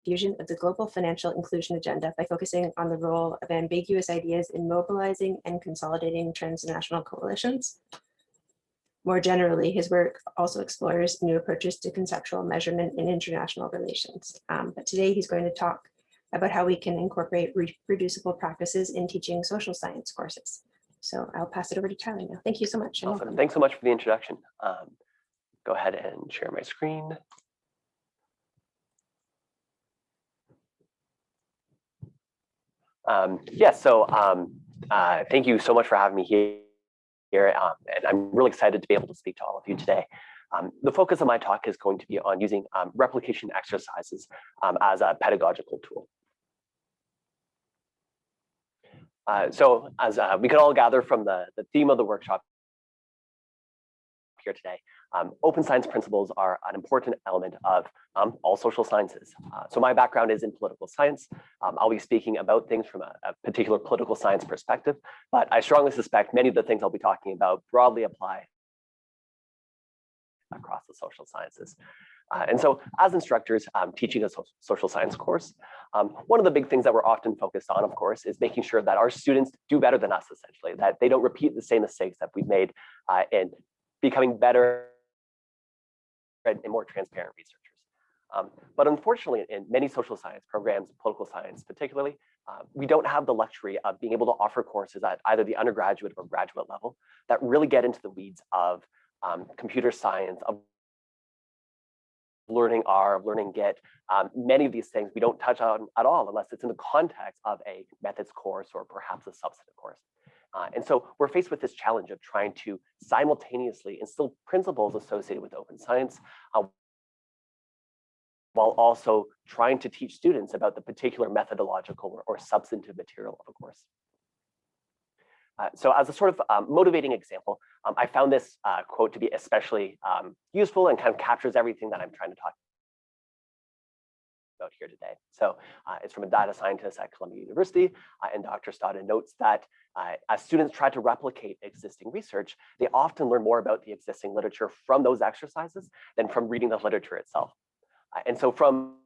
fusion of the global financial inclusion agenda by focusing on the role of ambiguous ideas in mobilizing and consolidating transnational coalitions. More generally, his work also explores new approaches to conceptual measurement in international relations. But today he's going to talk about how we can incorporate reproducible practices in teaching social science courses. So I'll pass it over to Tyler now. Thank you so much. Awesome. Thanks so much for the introduction. Go ahead and share my screen. Thank you so much for having me here. And I'm really excited to be able to speak to all of you today. The focus of my talk is going to be on using replication exercises as a pedagogical tool. So as we can all gather from the theme of the workshop here today, open science principles are an important element of all social sciences. So my background is in political science. I'll be speaking about things from a particular political science perspective, but I strongly suspect many of the things I'll be talking about broadly apply across the social sciences. And so as instructors teaching a social science course, one of the big things that we're often focused on, of course, is making sure that our students do better than us, essentially, that they don't repeat the same mistakes that we've made in becoming better and more transparent researchers. But unfortunately, in many social science programs, political science particularly, we don't have the luxury of being able to offer courses at either the undergraduate or graduate level that really get into the weeds of computer science, of learning R, of learning Git. Many of these things we don't touch on at all unless it's in the context of a methods course or perhaps a substantive course. And so we're faced with this challenge of trying to simultaneously instill principles associated with open science while also trying to teach students about the particular methodological or substantive material of a course. So as a sort of motivating example, I found this quote to be especially useful and kind of captures everything that I'm trying to talk about here today. So it's from a data scientist at Columbia University, and Dr. Stodden notes that as students try to replicate existing research, they often learn more about the existing literature from those exercises than from reading the literature itself. And so from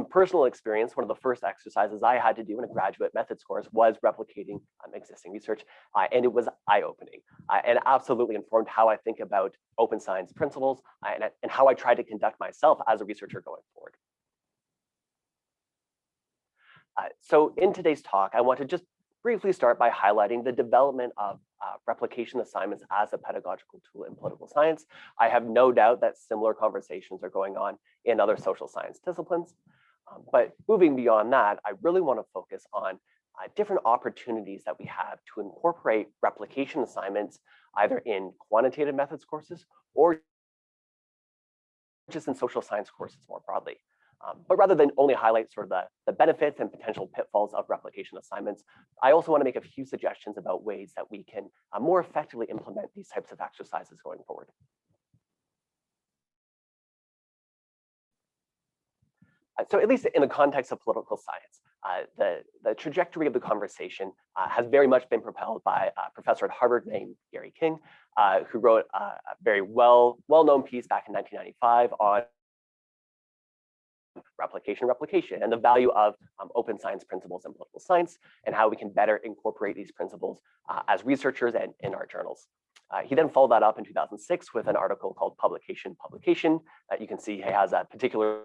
personal experience, one of the first exercises I had to do in a graduate methods course was replicating existing research, and it was eye-opening and absolutely informed how I think about open science principles and how I try to conduct myself as a researcher going forward. So in today's talk, I want to just briefly start by highlighting the development of replication assignments as a pedagogical tool in political science. I have no doubt that similar conversations are going on in other social science disciplines. But moving beyond that, I really want to focus on different opportunities that we have to incorporate replication assignments either in quantitative methods courses or just in social science courses more broadly. But rather than only highlight sort of the benefits and potential pitfalls of replication assignments, I also want to make a few suggestions about ways that we can more effectively implement these types of exercises going forward. So at least in the context of political science, the trajectory of the conversation has very much been propelled by a professor at Harvard named Gary King, who wrote a very well-known piece back in 1995 on replication, and the value of open science principles in political science, and how we can better incorporate these principles as researchers and in our journals. He then followed that up in 2006 with an article called Publication. You can see he has a particular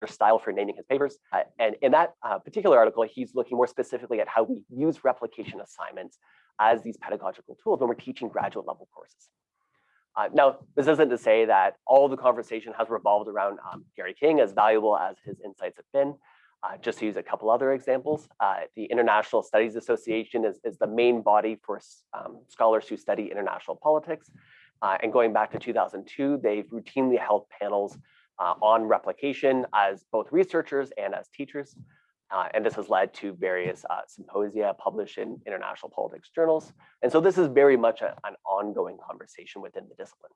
style for naming his papers. And in that particular article, he's looking more specifically at how we use replication assignments as these pedagogical tools when we're teaching graduate level courses. Now, this isn't to say that all the conversation has revolved around Gary King, as valuable as his insights have been. Just to use a couple other examples, the International Studies Association is the main body for scholars who study international politics. And going back to 2002, they've routinely held panels on replication as both researchers and as teachers. And this has led to various symposia published in international politics journals. And so this is very much an ongoing conversation within the discipline.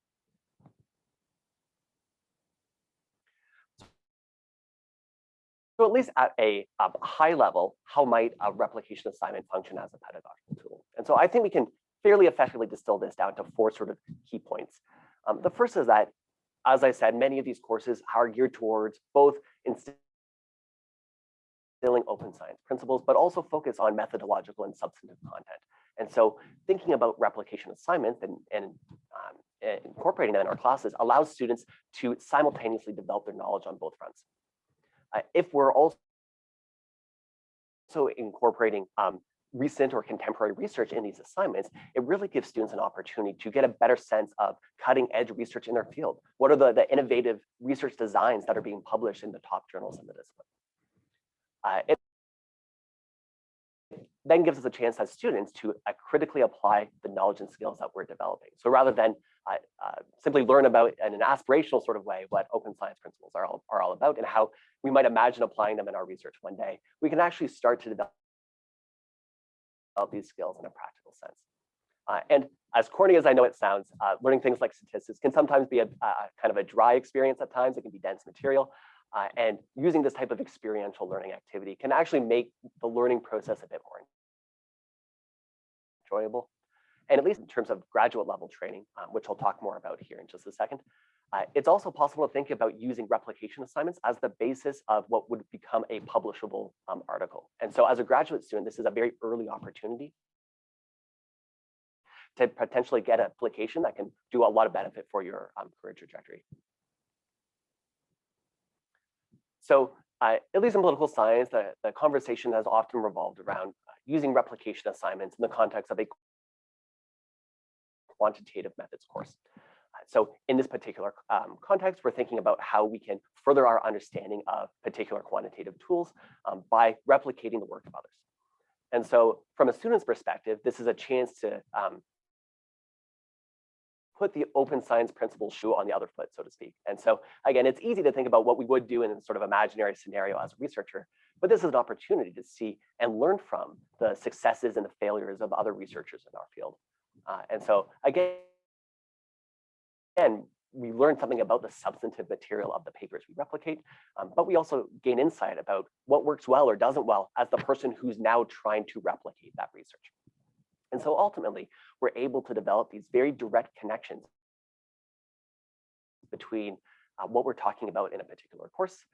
So at least at a high level, how might a replication assignment function as a pedagogical tool? And so I think we can fairly effectively distill this down to four sort of key points. The first is that as I said, many of these courses are geared towards both instilling open science principles, but also focus on methodological and substantive content. And so thinking about replication assignments and incorporating them in our classes allows students to simultaneously develop their knowledge on both fronts. If we're also incorporating recent or contemporary research in these assignments, it really gives students an opportunity to get a better sense of cutting edge research in their field. What are the innovative research designs that are being published in the top journals in the discipline? It then gives us a chance as students to critically apply the knowledge and skills that we're developing. So rather than simply learn about in an aspirational sort of way what open science principles are all about and how we might imagine applying them in our research one day, we can actually start to develop these skills in a practical sense. And as corny as I know it sounds, learning things like statistics can sometimes be a kind of a dry experience at times. It can be dense material. And using this type of experiential learning activity can actually make the learning process a bit more enjoyable. And at least in terms of graduate level training, which I'll talk more about here in just a second, it's also possible to think about using replication assignments as the basis of what would become a publishable article. And so as a graduate student, this is a very early opportunity to potentially get an application that can do a lot of benefit for your career trajectory. So at least in political science, the conversation has often revolved around using replication assignments in the context of a quantitative methods course. So in this particular context, we're thinking about how we can further our understanding of particular quantitative tools by replicating the work of others. And so from a student's perspective, this is a chance to put the open science principles shoe on the other foot, so to speak. And so again, it's easy to think about what we would do in a sort of imaginary scenario as a researcher, but this is an opportunity to see and learn from the successes and the failures of other researchers in our field. And so again, we learn something about the substantive material of the papers we replicate, but we also gain insight about what works well or doesn't well as the person who's now trying to replicate that research. And so ultimately, we're able to develop these very direct connections between what we're talking about in a particular course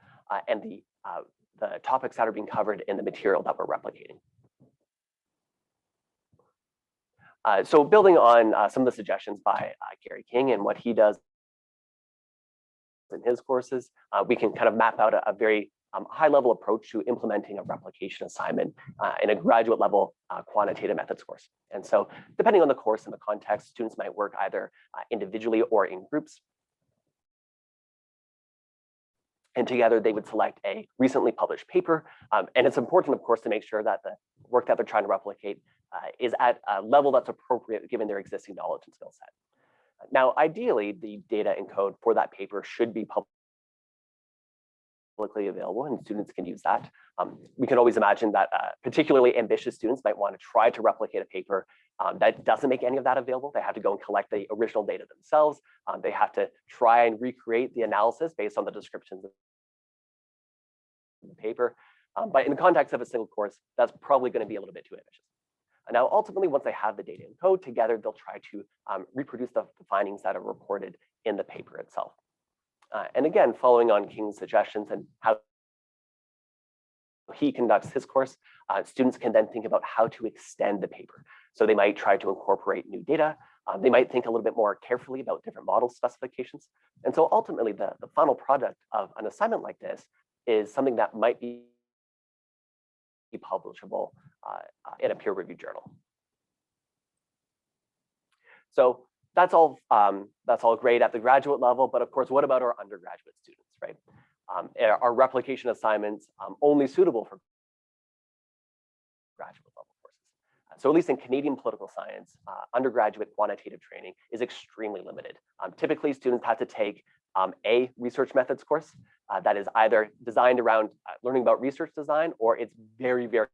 and the topics that are being covered in the material that we're replicating. So building on some of the suggestions by Gary King and what he does in his courses, we can kind of map out a very high-level approach to implementing a replication assignment in a graduate level quantitative methods course. And so depending on the course and the context, students might work either individually or in groups. And together they would select a recently published paper. And it's important, of course, to make sure that the work that they're trying to replicate is at a level that's appropriate given their existing knowledge and skill set. Now, ideally, the data and code for that paper should be publicly available and students can use that. We can always imagine that particularly ambitious students might want to try to replicate a paper that doesn't make any of that available. They have to go and collect the original data themselves. They have to try and recreate the analysis based on the descriptions of the paper. But in the context of a single course, that's probably going to be a little bit too ambitious. Now, ultimately, once they have the data and code together, they'll try to reproduce the findings that are reported in the paper itself. And again, following on King's suggestions and how he conducts his course, students can then think about how to extend the paper. So they might try to incorporate new data. They might think a little bit more carefully about different model specifications. And so ultimately, the final product of an assignment like this is something that might be publishable in a peer-reviewed journal. So that's all great at the graduate level, but of course, what about our undergraduate students, right? Are replication assignments only suitable for graduate level courses? So at least in Canadian political science, undergraduate quantitative training is extremely limited. Typically, students have to take a research methods course that is either designed around learning about research design, or it's very, very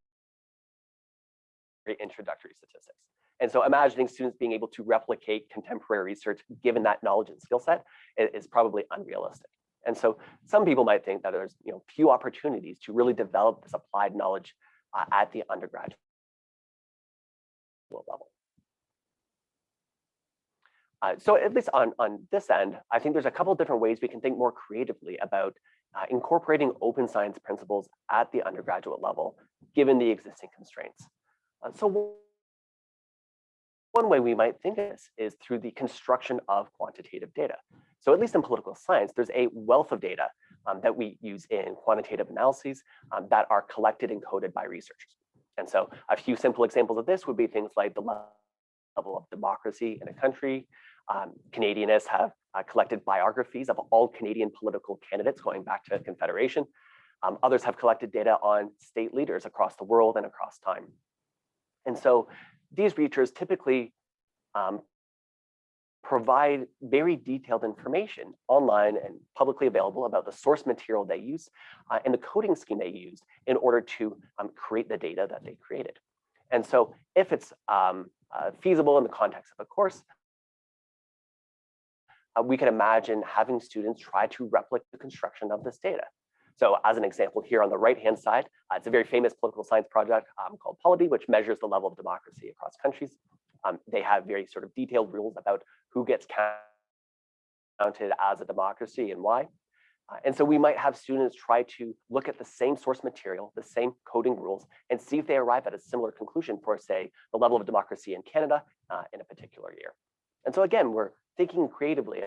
introductory statistics. And so imagining students being able to replicate contemporary research, given that knowledge and skill set, is probably unrealistic. And so some people might think that there's few opportunities to really develop this applied knowledge at the undergraduate level. So at least on this end, I think there's a couple of different ways we can think more creatively about incorporating open science principles at the undergraduate level, given the existing constraints. So one way we might think of this is through the construction of quantitative data. So at least in political science, there's a wealth of data that we use in quantitative analyses that are collected and coded by researchers. And so a few simple examples of this would be things like the level of democracy in a country. Canadianists have collected biographies of all Canadian political candidates going back to Confederation. Others have collected data on state leaders across the world and across time. And so these researchers typically provide very detailed information online and publicly available about the source material they use and the coding scheme they used in order to create the data that they created. And so if it's feasible in the context of a course, we can imagine having students try to replicate the construction of this data. So as an example here on the right-hand side, it's a very famous political science project called Polity, which measures the level of democracy across countries. They have very sort of detailed rules about who gets counted as a democracy and why. And so we might have students try to look at the same source material, the same coding rules, and see if they arrive at a similar conclusion for, say, the level of democracy in Canada in a particular year. And so again, we're thinking creatively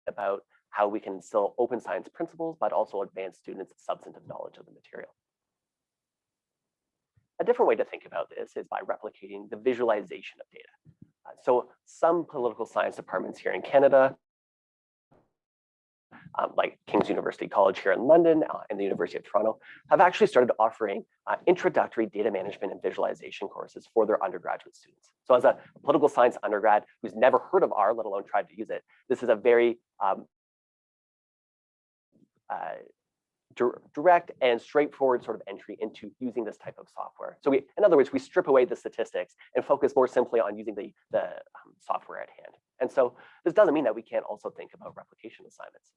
about how we can instill open science principles, but also advance students' substantive knowledge of the material. A different way to think about this is by replicating the visualization of data. So some political science departments here in Canada, like King's University College here in London and the University of Toronto, have actually started offering introductory data management and visualization courses for their undergraduate students. So as a political science undergrad who's never heard of R, let alone tried to use it, this is a very direct and straightforward sort of entry into using this type of software. So in other words, we strip away the statistics and focus more simply on using the software at hand. And so this doesn't mean that we can't also think about replication assignments.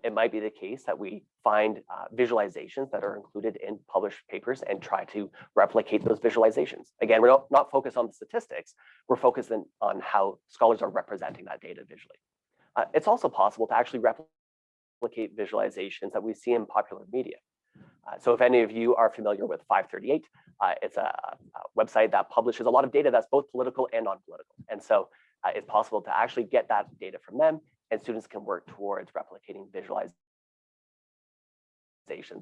It might be the case that we find visualizations that are included in published papers and try to replicate those visualizations. Again, we're not focused on the statistics, we're focused on how scholars are representing that data visually. It's also possible to actually replicate visualizations that we see in popular media. So if any of you are familiar with 538, it's a website that publishes a lot of data that's both political and non-political. And so it's possible to actually get that data from them, and students can work towards replicating visualizations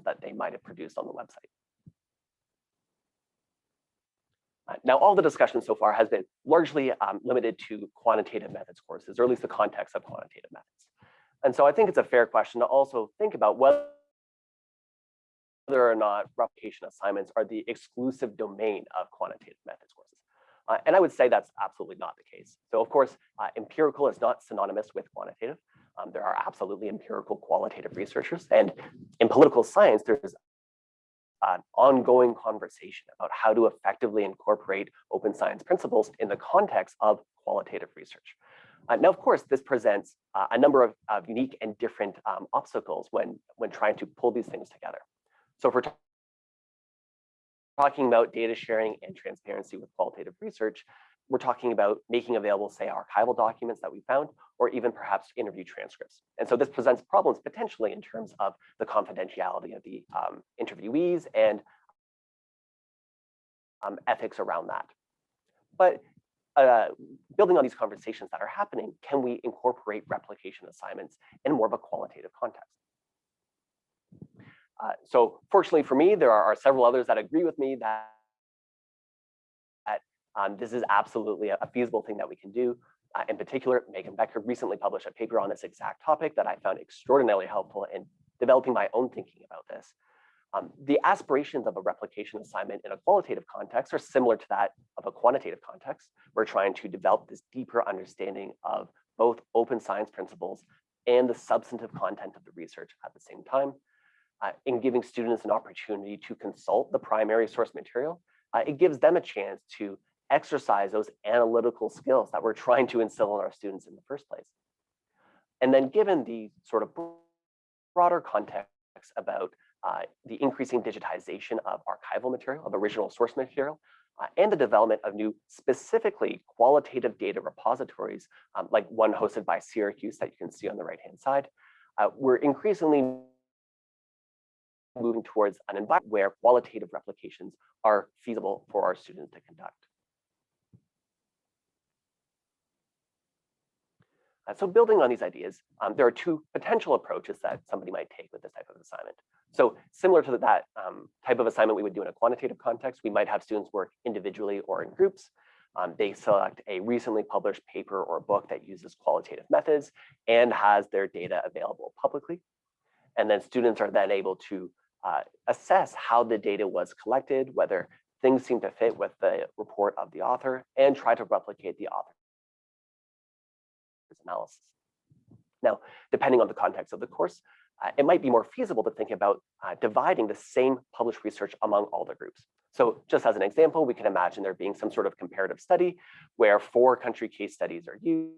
that they might have produced on the website. Now, all the discussion so far has been largely limited to quantitative methods courses, or at least the context of quantitative methods. And so I think it's a fair question to also think about whether or not replication assignments are the exclusive domain of quantitative methods courses. And I would say that's absolutely not the case. So of course, empirical is not synonymous with quantitative. There are absolutely empirical qualitative researchers. And in political science, there's an ongoing conversation about how to effectively incorporate open science principles in the context of qualitative research. Now, of course, this presents a number of unique and different obstacles when trying to pull these things together. So if we're talking about data sharing and transparency with qualitative research, we're talking about making available, say, archival documents that we found, or even perhaps interview transcripts. And so this presents problems potentially in terms of the confidentiality of the interviewees and ethics around that. But building on these conversations that are happening, can we incorporate replication assignments in more of a qualitative context? So fortunately for me, there are several others that agree with me that this is absolutely a feasible thing that we can do. In particular, Megan Becker recently published a paper on this exact topic that I found extraordinarily helpful in developing my own thinking about this. The aspirations of a replication assignment in a qualitative context are similar to that of a quantitative context. We're trying to develop this deeper understanding of both open science principles and the substantive content of the research at the same time. In giving students an opportunity to consult the primary source material, it gives them a chance to exercise those analytical skills that we're trying to instill in our students in the first place. And then given the sort of broader context about the increasing digitization of archival material, of original source material, and the development of new specifically qualitative data repositories, like one hosted by Syracuse that you can see on the right-hand side. We're increasingly moving towards an environment where qualitative replications are feasible for our students to conduct. So building on these ideas, there are two potential approaches that somebody might take with this type of assignment. So similar to that type of assignment we would do in a quantitative context, we might have students work individually or in groups. They select a recently published paper or book that uses qualitative methods and has their data available publicly. And then students are then able to assess how the data was collected, whether things seem to fit with the report of the author, and try to replicate the author's analysis. Now, depending on the context of the course, it might be more feasible to think about dividing the same published research among all the groups. So just as an example, we can imagine there being some sort of comparative study where 4 country case studies are used.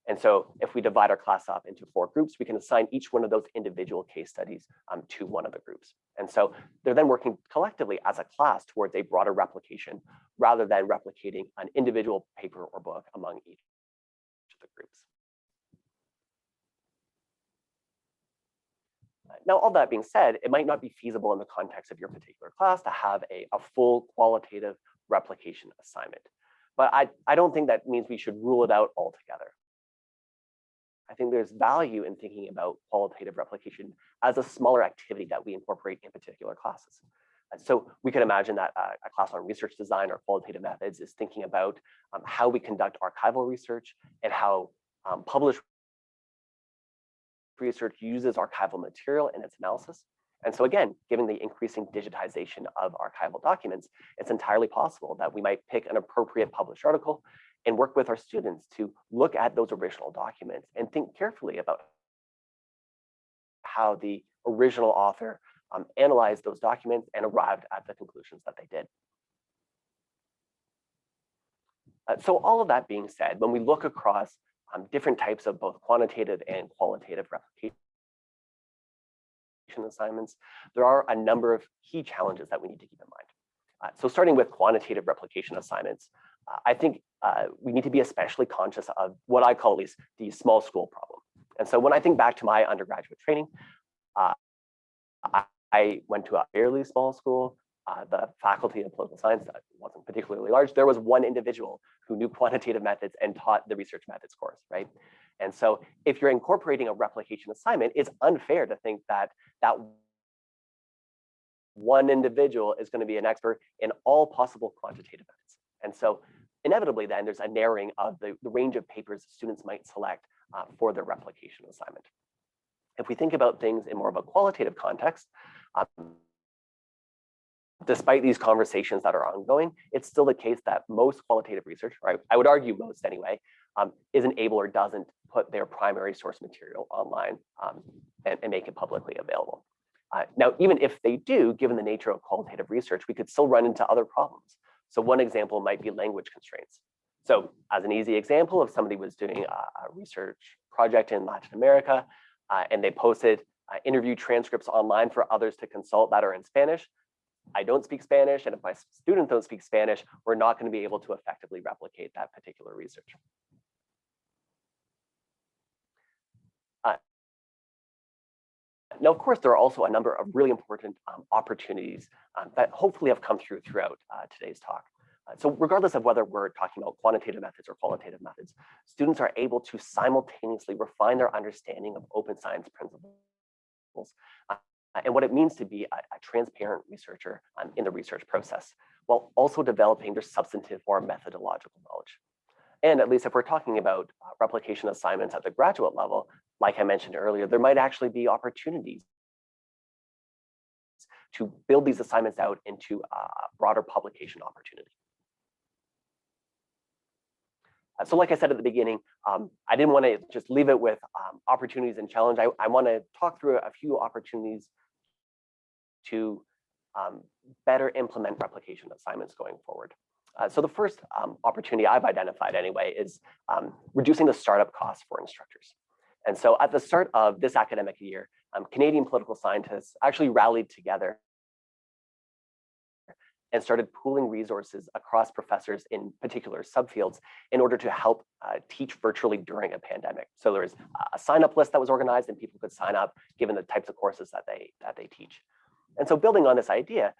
And so if we divide our class up into 4 groups, we can assign each one of those individual case studies to one of the groups. And so they're then working collectively as a class towards a broader replication rather than replicating an individual paper or book among each of the groups. Now, all that being said, it might not be feasible in the context of your particular class to have a full qualitative replication assignment. But I don't think that means we should rule it out altogether. I think there's value in thinking about qualitative replication as a smaller activity that we incorporate in particular classes. So we could imagine that a class on research design or qualitative methods is thinking about how we conduct archival research and how published research uses archival material in its analysis. And so again, given the increasing digitization of archival documents, it's entirely possible that we might pick an appropriate published article and work with our students to look at those original documents and think carefully about how the original author analyzed those documents and arrived at the conclusions that they did. So all of that being said, when we look across different types of both quantitative and qualitative replication assignments, there are a number of key challenges that we need to keep in mind. So starting with quantitative replication assignments, I think we need to be especially conscious of what I call at least the small school problem. And so when I think back to my undergraduate training, I went to a fairly small school. The faculty of political science wasn't particularly large. There was one individual who knew quantitative methods and taught the research methods course, right? And so if you're incorporating a replication assignment, it's unfair to think that that one individual is going to be an expert in all possible quantitative methods. And so inevitably then there's a narrowing of the range of papers students might select for their replication assignment. If we think about things in more of a qualitative context, despite these conversations that are ongoing, it's still the case that most qualitative research, or I would argue most anyway, isn't able or doesn't put their primary source material online and make it publicly available. Now, even if they do, given the nature of qualitative research, we could still run into other problems. So one example might be language constraints. So as an easy example, if somebody was doing a research project in Latin America and they posted interview transcripts online for others to consult that are in Spanish, I don't speak Spanish, and if my students don't speak Spanish, we're not going to be able to effectively replicate that particular research. Now, of course, there are also a number of really important opportunities that hopefully have come throughout today's talk. So regardless of whether we're talking about quantitative methods or qualitative methods, students are able to simultaneously refine their understanding of open science principles and what it means to be a transparent researcher in the research process, while also developing their substantive or methodological knowledge. And at least if we're talking about replication assignments at the graduate level, like I mentioned earlier, there might actually be opportunities to build these assignments out into a broader publication opportunity. So like I said at the beginning, I didn't want to just leave it with opportunities and challenge. I want to talk through a few opportunities to better implement replication assignments going forward. So the first opportunity I've identified anyway is reducing the startup costs for instructors. And so at the start of this academic year, Canadian political scientists actually rallied together and started pooling resources across professors in particular subfields in order to help teach virtually during a pandemic. So there was a sign-up list that was organized and people could sign up given the types of courses that they teach. And so building on this idea,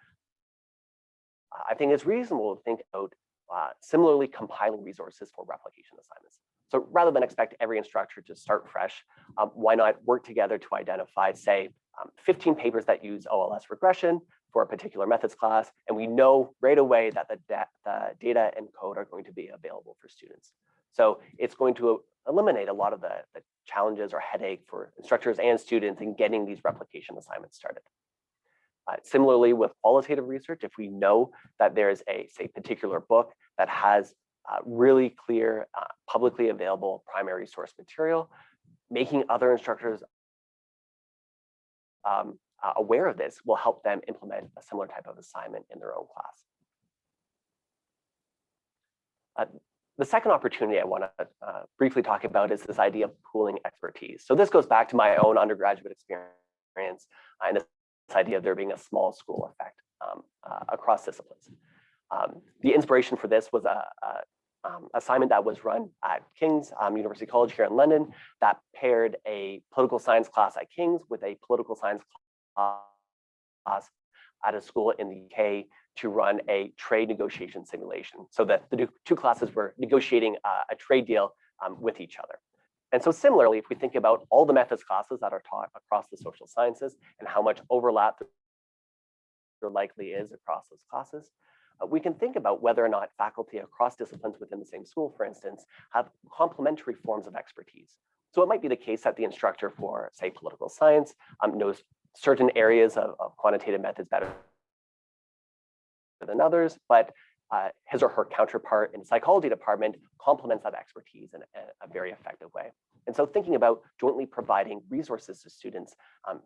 I think it's reasonable to think about similarly compiling resources for replication assignments. So rather than expect every instructor to start fresh, why not work together to identify, say, 15 papers that use OLS regression for a particular methods class, and we know right away that the data and code are going to be available for students. So it's going to eliminate a lot of the challenges or headache for instructors and students in getting these replication assignments started. Similarly, with qualitative research, if we know that there's a, say, particular book that has really clear, publicly available primary source material, making other instructors aware of this will help them implement a similar type of assignment in their own class. The second opportunity I want to briefly talk about is this idea of pooling expertise. So this goes back to my own undergraduate experience and this idea of there being a small school effect across disciplines. The inspiration for this was a assignment that was run at King's University College here in London that paired a political science class at King's with a political science class at a school in the UK to run a trade negotiation simulation. So that the two classes were negotiating a trade deal with each other. And so similarly, if we think about all the methods classes that are taught across the social sciences and how much overlap there likely is across those classes, we can think about whether or not faculty across disciplines within the same school, for instance, have complementary forms of expertise. So it might be the case that the instructor for, say, political science knows certain areas of quantitative methods better than others, but his or her counterpart in the psychology department complements that expertise in a very effective way. And so thinking about jointly providing resources to students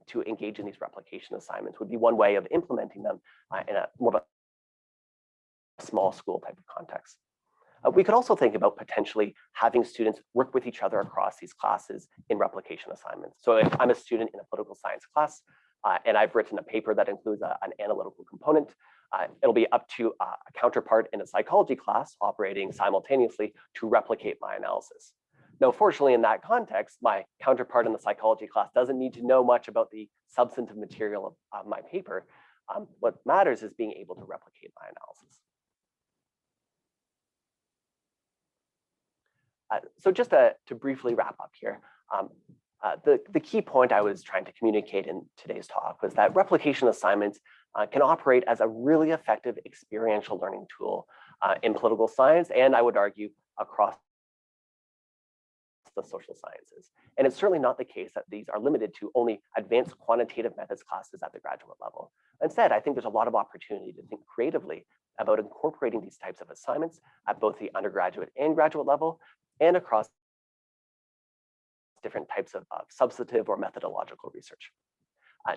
to engage in these replication assignments would be one way of implementing them in a more of a small school type of context. We could also think about potentially having students work with each other across these classes in replication assignments. So if I'm a student in a political science class and I've written a paper that includes an analytical component, it'll be up to a counterpart in a psychology class operating simultaneously to replicate my analysis. Now, fortunately, in that context, my counterpart in the psychology class doesn't need to know much about the substantive material of my paper. What matters is being able to replicate my analysis. So just to briefly wrap up here, the key point I was trying to communicate in today's talk was that replication assignments can operate as a really effective experiential learning tool in political science, and I would argue across the social sciences. And it's certainly not the case that these are limited to only advanced quantitative methods classes at the graduate level. Instead, I think there's a lot of opportunity to think creatively about incorporating these types of assignments at both the undergraduate and graduate level and across different types of substantive or methodological research.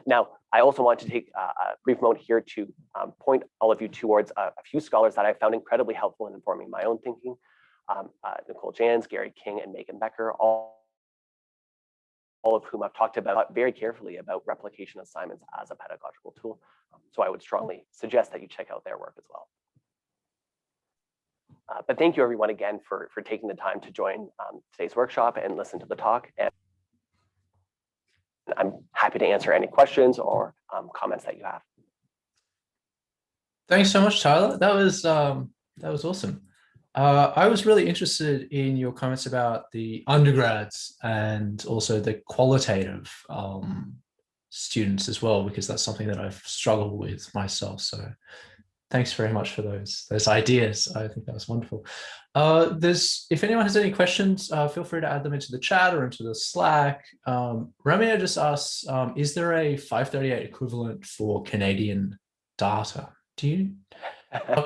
Now, I also want to take a brief moment here to point all of you towards a few scholars that I found incredibly helpful in informing my own thinking. Nicole Jans, Gary King, and Megan Becker, all of whom I've talked about very carefully about replication assignments as a pedagogical tool. So I would strongly suggest that you check out their work as well. But thank you everyone again for taking the time to join today's workshop and listen to the talk. And I'm happy to answer any questions or comments that you have. Thanks so much, Tyler. That was awesome. I was really interested in your comments about the undergrads and also the qualitative students as well, because that's something that I've struggled with myself. So thanks very much for those ideas. I think that was wonderful. If anyone has any questions, feel free to add them into the chat or into the Slack. Ramya just asks, is there a 538 equivalent for Canadian data? Do you? Not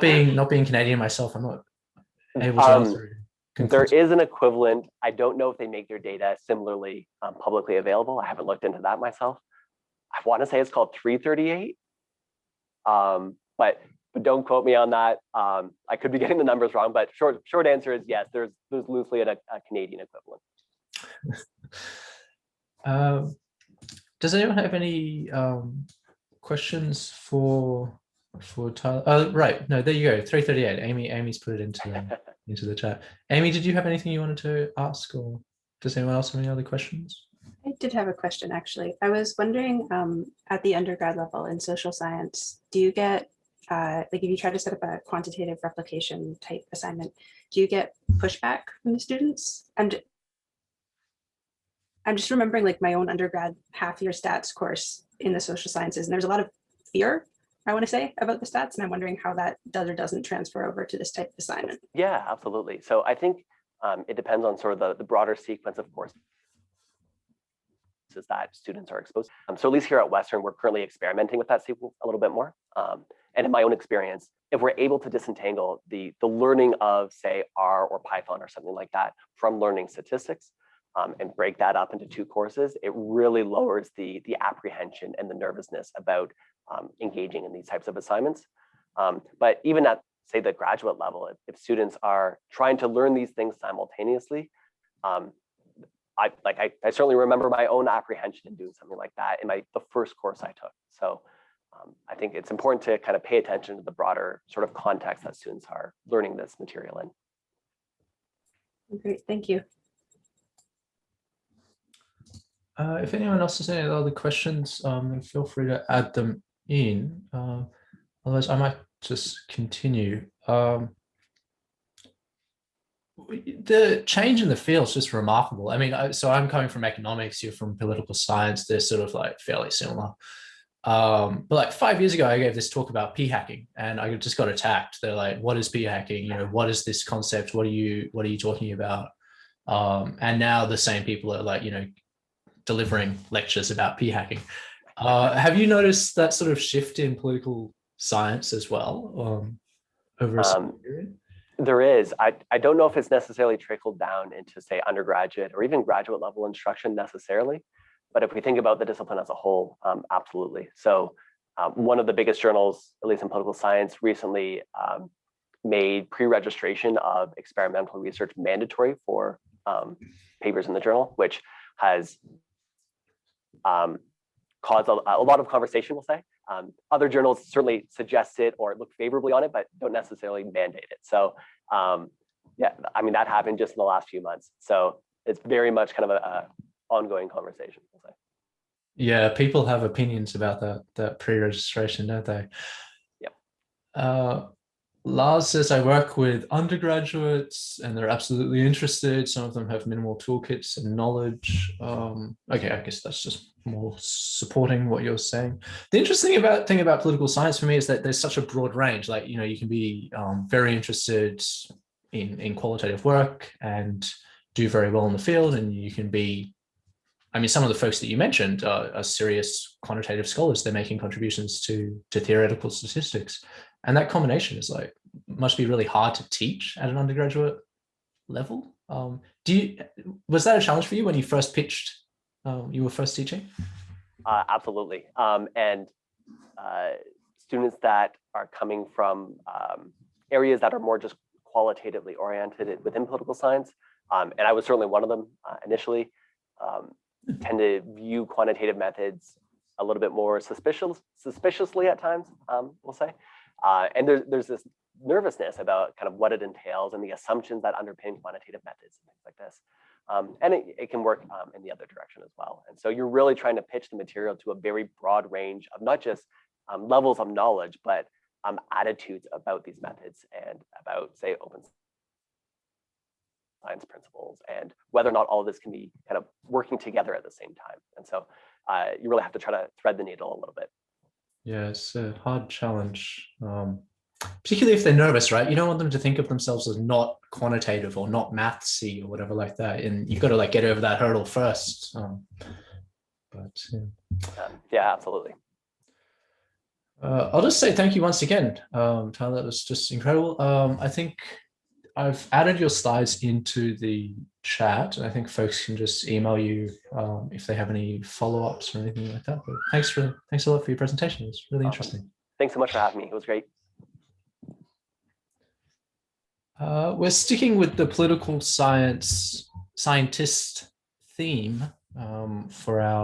being Canadian myself, I'm not able to answer. There is an equivalent. I don't know if they make their data similarly publicly available. I haven't looked into that myself. I want to say it's called 338, but don't quote me on that. I could be getting the numbers wrong, but short answer is yes. There's loosely a Canadian equivalent. Does anyone have any questions for For Tyler. Oh, right. No, there you go. 3:38. Amy's put it into the chat. Amy, did you have anything you wanted to ask, or does anyone else have any other questions? I did have a question, actually. I was wondering, at the undergrad level in social science, do you get, like if you try to set up a quantitative replication type assignment, do you get pushback from the students? I'm just remembering like my own undergrad half-year stats course in the social sciences, and there's a lot of fear, I want to say, about the stats, and I'm wondering how that does or doesn't transfer over to this type of assignment. Yeah, absolutely. So I think it depends on sort of the broader sequence of courses that students are exposed to. So at least here at Western, we're currently experimenting with that sequence a little bit more. And in my own experience, if we're able to disentangle the learning of, say, R or Python or something like that from learning statistics, and break that up into 2 courses, it really lowers the apprehension and the nervousness about engaging in these types of assignments. But even at, say, the graduate level, if students are trying to learn these things simultaneously, I certainly remember my own apprehension in doing something like that in the first course I took. So I think it's important to kind of pay attention to the broader sort of context that students are learning this material in. Great, thank you. If anyone else has any other questions, then feel free to add them in. Otherwise, I might just continue. The change in the field is just remarkable. I mean, so I'm coming from economics, you're from political science. They're sort of like fairly similar. But like 5 years ago, I gave this talk about p-hacking, and I just got attacked. They're like, "What is p-hacking? You know, what is this concept? What are you talking about?" And now the same people are like, delivering lectures about p-hacking. Have you noticed that sort of shift in political science as well over a certain period? There is. I don't know if it's necessarily trickled down into, say, undergraduate or even graduate level instruction necessarily, but if we think about the discipline as a whole, absolutely. So one of the biggest journals, at least in political science, recently made pre-registration of experimental research mandatory for papers in the journal, which has caused a lot of conversation, we'll say. Other journals certainly suggest it or look favorably on it, but don't necessarily mandate it. So yeah, I mean, that happened just in the last few months. So it's very much kind of a ongoing conversation, we'll say. Yeah, people have opinions about that pre-registration, don't they? Yep. Lars says, I work with undergraduates and they're absolutely interested. Some of them have minimal toolkits and knowledge. Okay, I guess that's just more supporting what you're saying. The interesting thing about political science for me is that there's such a broad range. Like, you can be very interested in qualitative work and do very well in the field, and you can be, I mean, some of the folks that you mentioned are serious quantitative scholars. They're making contributions to theoretical statistics. And that combination is like, must be really hard to teach at an undergraduate level. Was that a challenge for you when you first pitched, you were first teaching? Absolutely. And students that are coming from areas that are more just qualitatively oriented within political science, and I was certainly one of them initially, tend to view quantitative methods a little bit more suspiciously at times, we'll say. And there's this nervousness about kind of what it entails and the assumptions that underpin quantitative methods and things like this. And it can work in the other direction as well. And so you're really trying to pitch the material to a very broad range of not just levels of knowledge, but attitudes about these methods and about, say, open science principles, and whether or not all of this can be kind of working together at the same time. And so you really have to try to thread the needle a little bit. Yeah, it's a hard challenge, particularly if they're nervous, right? You don't want them to think of themselves as not quantitative or not mathsy or whatever like that. And you've got to like get over that hurdle first. Yeah, absolutely. I'll just say thank you once again, Tyler. That was just incredible. I think I've added your slides into the chat. I think folks can just email you if they have any follow-ups or anything like that. But thanks a lot for your presentation. It was really interesting. Thanks so much for having me. It was great. We're sticking with the political scientist theme for our